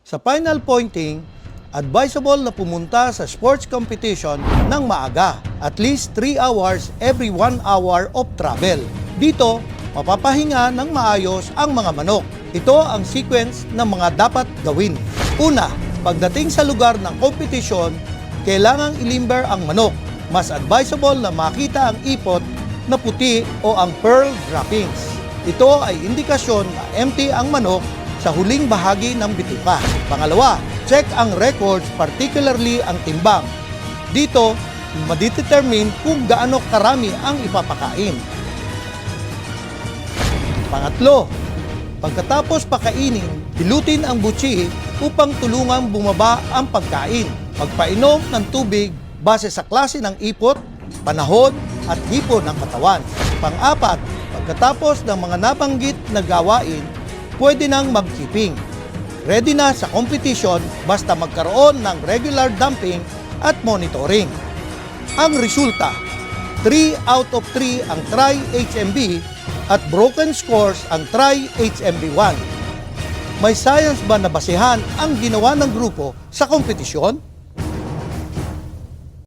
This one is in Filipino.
Sa final pointing, advisable na pumunta sa sports competition ng maaga, at least 3 hours every 1 hour of travel. Dito, mapapahinga ng maayos ang mga manok. Ito ang sequence ng mga dapat gawin. Una, pagdating sa lugar ng kompetisyon, kailangang ilimber ang manok. Mas advisable na makita ang ipot na puti o ang pearl droppings. Ito ay indikasyon na empty ang manok sa huling bahagi ng bituka. Pangalawa, check ang records, particularly ang timbang. Dito, madidetermine kung gaano karami ang ipapakain. Pangatlo, pagkatapos pakainin, hilutin ang butsi upang tulungang bumaba ang pagkain. Magpainom ng tubig base sa klase ng ipot, panahon at hipo ng katawan. Pang-apat, pagkatapos ng mga nabanggit na gawain, pwede nang mag-keeping. Ready na sa competition basta magkaroon ng regular dumping at monitoring. Ang resulta, 3 out of 3 ang Tri-HMB at broken scores ang Tri-HMB1. May science ba na basehan ang ginawa ng grupo sa kompetisyon?